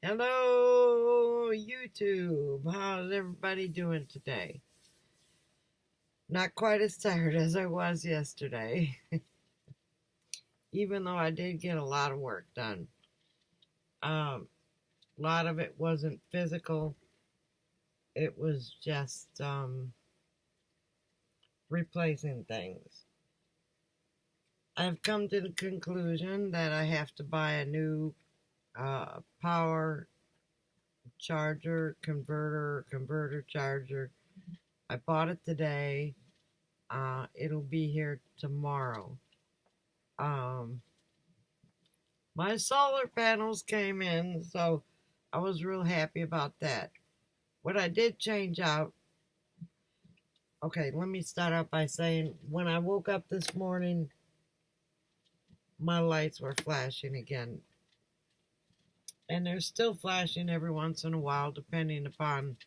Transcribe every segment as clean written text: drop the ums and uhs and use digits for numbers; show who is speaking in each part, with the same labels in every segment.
Speaker 1: Hello, YouTube. How's everybody doing today? Not quite as tired as I was yesterday, even though I did get a lot of work done. A lot of it wasn't physical, it was just replacing things. I've come to the conclusion that I have to buy a new power charger, converter charger. I bought it today. It'll be here tomorrow. My solar panels came in, so I was real happy about that. What I did change out, okay, let me start out by saying when I woke up this morning, my lights were flashing again. And they're still flashing every once in a while, depending upon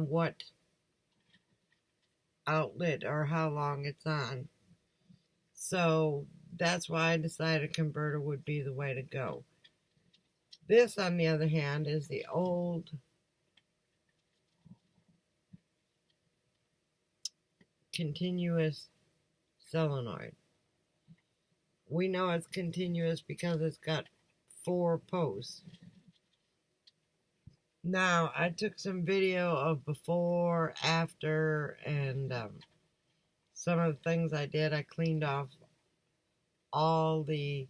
Speaker 1: what outlet or how long it's on. So that's why I decided a converter would be the way to go. This, on the other hand, is the old continuous solenoid. We know it's continuous because it's got 4 posts. Now, I took some video of before, after, and some of the things I did. I cleaned off all the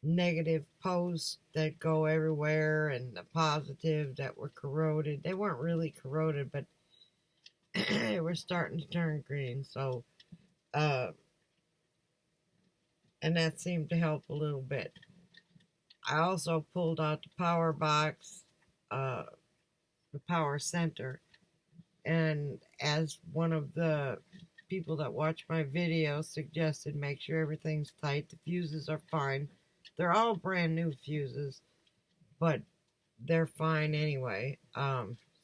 Speaker 1: negative posts that go everywhere and the positive that were corroded. They weren't really corroded, but they were starting to turn green. So, and that seemed to help a little bit. I also pulled out the power box, the power center, and as one of the people that watch my video suggested, make sure everything's tight. The fuses are fine. They're all brand new fuses, but they're fine anyway.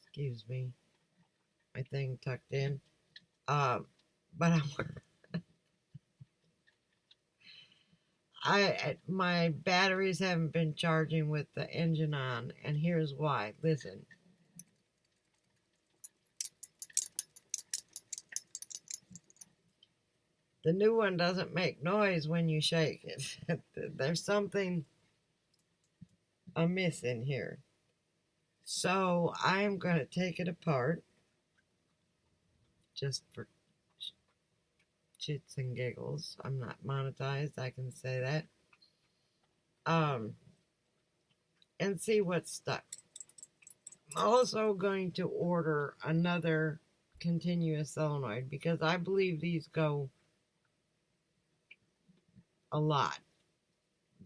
Speaker 1: Excuse me, my thing tucked in. But my batteries haven't been charging with the engine on, and here's why. Listen. The new one doesn't make noise when you shake it. There's something amiss in here. So I'm going to take it apart just for shits and giggles. I'm not monetized, I can say that. And see what's stuck. I'm also going to order another continuous solenoid because I believe these go a lot.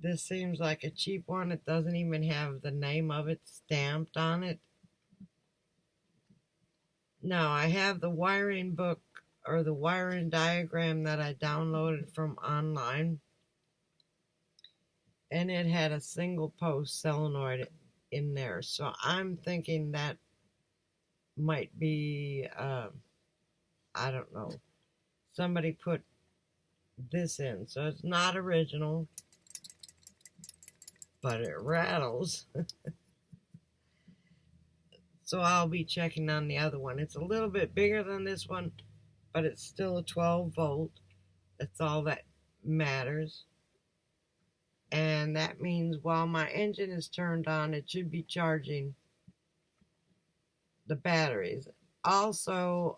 Speaker 1: This seems like a cheap one. It doesn't even have the name of it stamped on it. Now, I have the wiring book or the wiring diagram that I downloaded from online, and it had a single post solenoid in there. So I'm thinking that might be, I don't know, somebody put this in. So it's not original, but it rattles. So I'll be checking on the other one. It's a little bit bigger than this one, but it's still a 12 volt. That's all that matters. And that means while my engine is turned on, it should be charging the batteries. Also,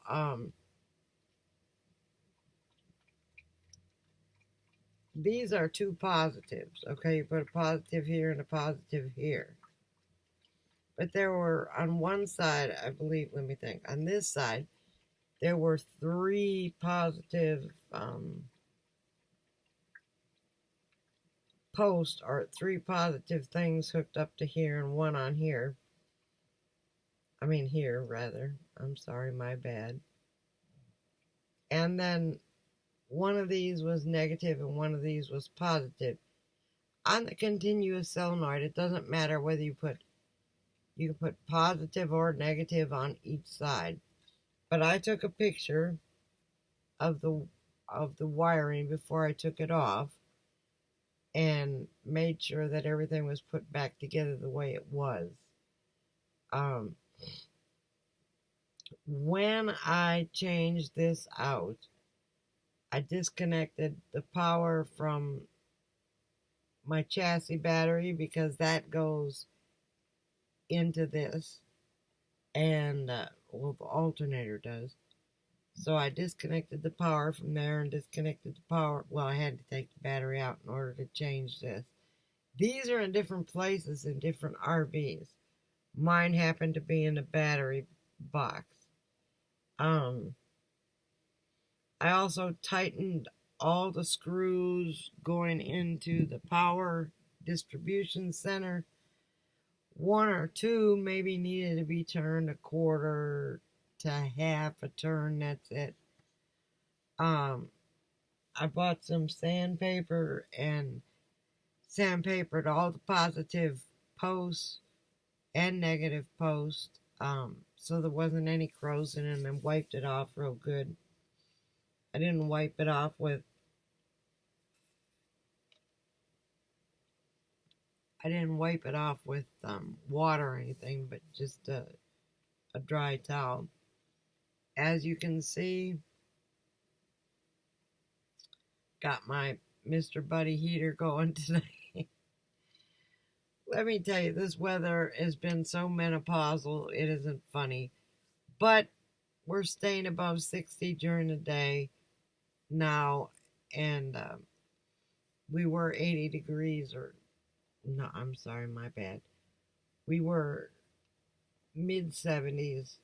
Speaker 1: these are 2 positives. Okay, you put a positive here and a positive here. But there were, on one side, I believe, let me think, on this side, there were 3 positive posts, or 3 positive things hooked up to here and 1 on here. I mean here, rather. I'm sorry, my bad. And then one of these was negative and one of these was positive. On the continuous solenoid, it doesn't matter whether you can put positive or negative on each side. But I took a picture of the wiring before I took it off, and made sure that everything was put back together the way it was. Um, when I changed this out, I disconnected the power from my chassis battery because that goes into this, and well, the alternator does. So I disconnected the power from there and disconnected the power. Well, I had to take the battery out in order to change this. These are in different places in different RVs. Mine happened to be in the battery box. I also tightened all the screws going into the power distribution center. One or two maybe needed to be turned a quarter to half a turn. That's it. I bought some sandpaper and sandpapered all the positive posts and negative posts, so there wasn't any corrosion, and then wiped it off real good. I didn't wipe it off with water or anything, but just a dry towel. As you can see, got my Mr. Buddy heater going today. Let me tell you, this weather has been so menopausal, it isn't funny. But we're staying above 60 during the day now, and we were 80 degrees, or no, I'm sorry, my bad. We were mid 70s.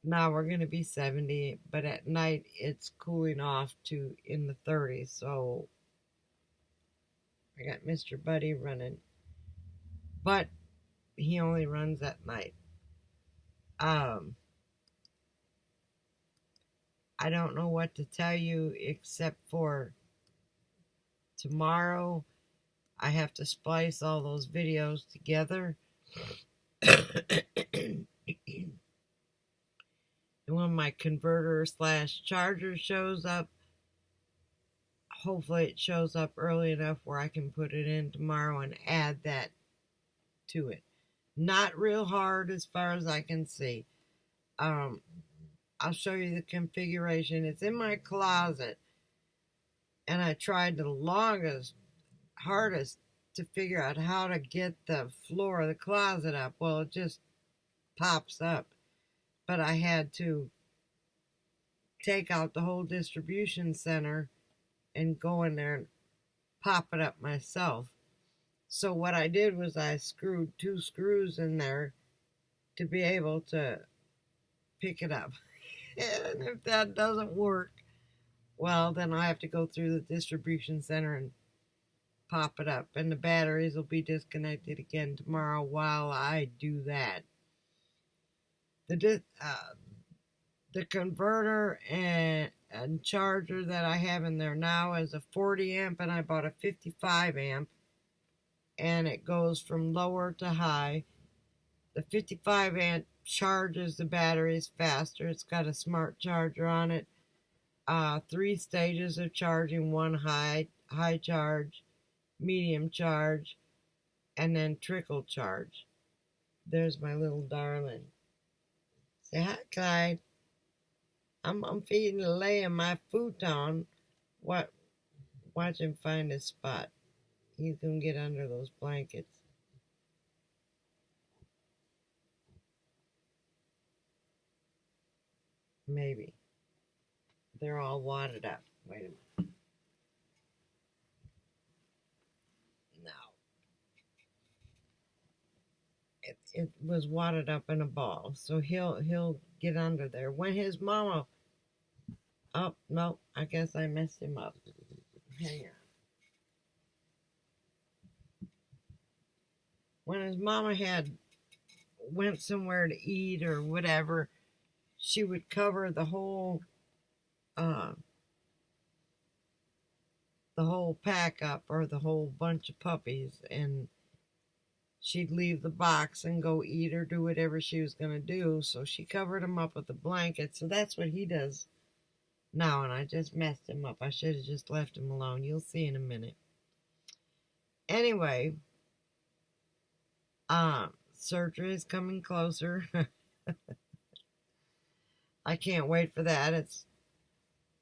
Speaker 1: Now we're going to be 70, but at night it's cooling off to in the 30s. So I got Mr. Buddy running, but he only runs at night. I don't know what to tell you except for tomorrow I have to splice all those videos together. And when my converter / charger shows up, hopefully it shows up early enough where I can put it in tomorrow and add that to it. Not real hard as far as I can see. I'll show you the configuration. It's in my closet, and I tried the hardest to figure out how to get the floor of the closet up. Well, it just pops up. But I had to take out the whole distribution center and go in there and pop it up myself. So what I did was I screwed 2 screws in there to be able to pick it up. And if that doesn't work, well, then I have to go through the distribution center and pop it up. And the batteries will be disconnected again tomorrow while I do that. The converter and charger that I have in there now is a 40 amp, and I bought a 55 amp, and it goes from lower to high. The 55 amp charges the batteries faster. It's got a smart charger on it. 3 stages of charging: 1 high charge, medium charge, and then trickle charge. There's my little darling. Say hi, Clyde. I'm feeding and laying my futon. Watch him find his spot. He's gonna get under those blankets. Maybe. They're all wadded up. Wait a minute. No. It was wadded up in a ball, so he'll get under there. When his mama... Oh, no, I guess I messed him up. Hang on. When his mama went somewhere to eat or whatever, she would cover the whole pack up, or the whole bunch of puppies, and she'd leave the box and go eat or do whatever she was going to do. So she covered him up with a blanket. So that's what he does No, and I just messed him up. I should have just left him alone. You'll see in a minute. Anyway, surgery is coming closer. I can't wait for that.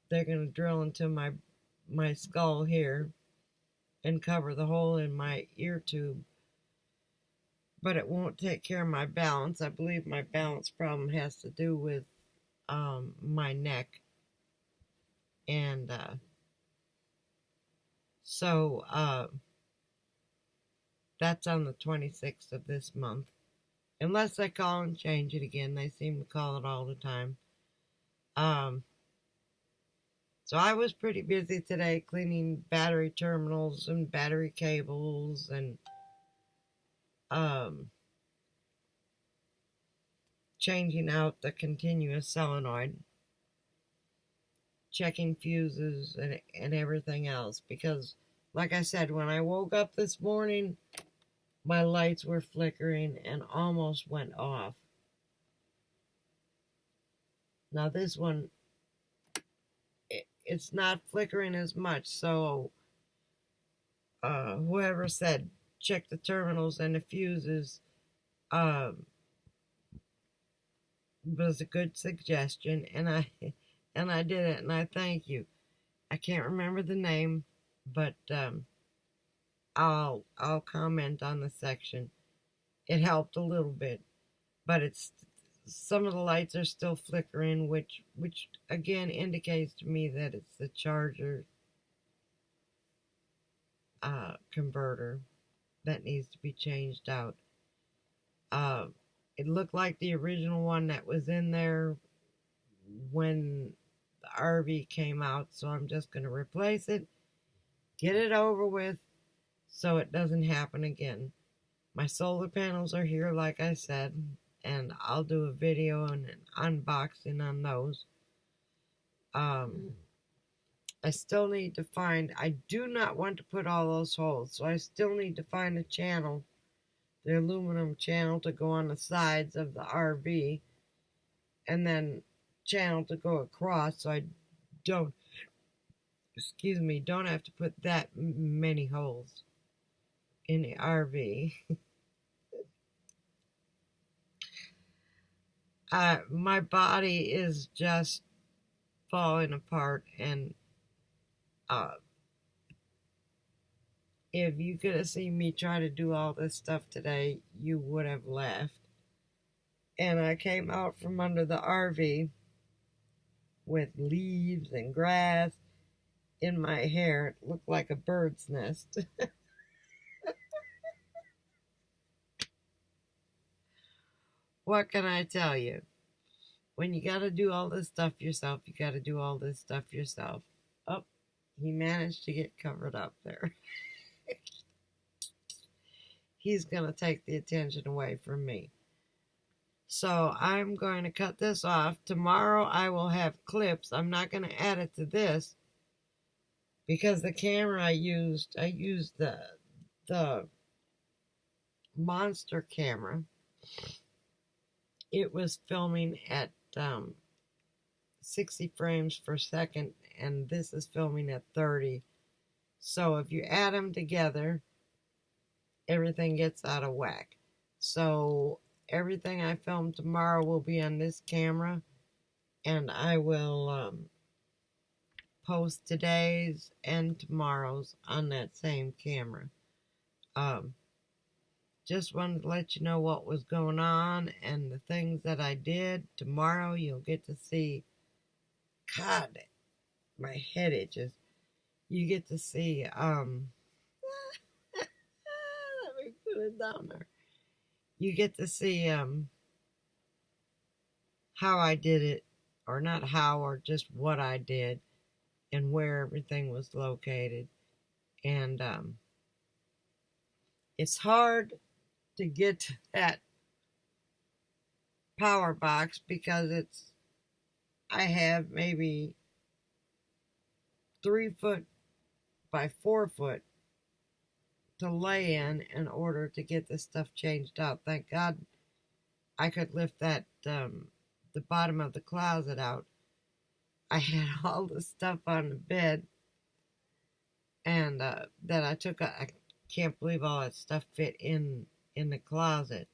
Speaker 1: They're gonna drill into my skull here and cover the hole in my ear tube, but it won't take care of my balance. I believe my balance problem has to do with my neck, and so that's on the 26th of this month. Unless they call and change it again. They seem to call it all the time. So I was pretty busy today cleaning battery terminals and battery cables and changing out the continuous solenoid, checking fuses and everything else. Because, like I said, when I woke up this morning, my lights were flickering and almost went off. Now this one, it's not flickering as much, so whoever said check the terminals and the fuses was a good suggestion, and I did it, and I thank you. I can't remember the name, but I'll comment on the section. It helped a little bit, but it's some of the lights are still flickering, which again indicates to me that it's the charger converter that needs to be changed out. It looked like the original one that was in there when the RV came out, so I'm just going to replace it, get it over with, so it doesn't happen again. My solar panels are here, like I said, and I'll do a video and an unboxing on those. I still need to find, I do not want to put all those holes, so I still need to find a channel, the aluminum channel to go on the sides of the RV, and then channel to go across, so I don't have to put that many holes in the RV. My body is just falling apart, and if you could have seen me try to do all this stuff today, you would have laughed. And I came out from under the RV with leaves and grass in my hair. It looked like a bird's nest. What can I tell you? When you got to do all this stuff yourself, you got to do all this stuff yourself. Oh, he managed to get covered up there. He's going to take the attention away from me. So I'm going to cut this off. Tomorrow I will have clips. I'm not going to add it to this because the camera I used the monster camera. It was filming at 60 frames per second, and this is filming at 30. So if you add them together, everything gets out of whack. So everything I film tomorrow will be on this camera, and I will post today's and tomorrow's on that same camera. Just wanted to let you know what was going on and the things that I did. Tomorrow you'll get to see, God, my head itches. You get to see, let me put it down there. You get to see how I did it, or not how, or just what I did and where everything was located. And it's hard to get to that power box because I have maybe 3 foot by 4 foot to lay in order to get this stuff changed out. Thank God I could lift that the bottom of the closet out. I had all the stuff on the bed, and that I took. I can't believe all that stuff fit in the closet.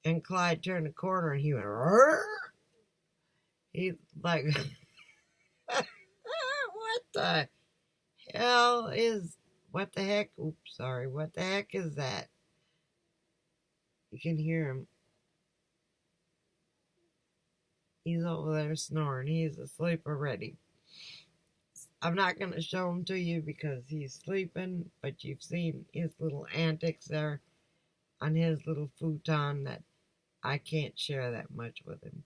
Speaker 1: And Clyde turned the corner, and he went. Rrr! He like, what the hell is? What the heck? Oops, sorry. What the heck is that? You can hear him. He's over there snoring. He's asleep already. I'm not going to show him to you because he's sleeping, but you've seen his little antics there on his little futon that I can't share that much with him.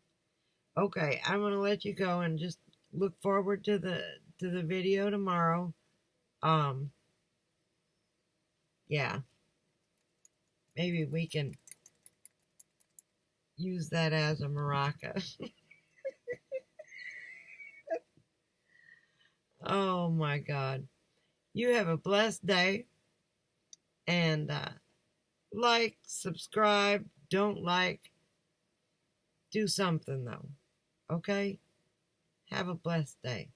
Speaker 1: Okay, I'm going to let you go and just look forward to the video tomorrow. Yeah. Maybe we can use that as a maraca. Oh my God. You have a blessed day. And like, subscribe, don't like, do something though. Okay? Have a blessed day.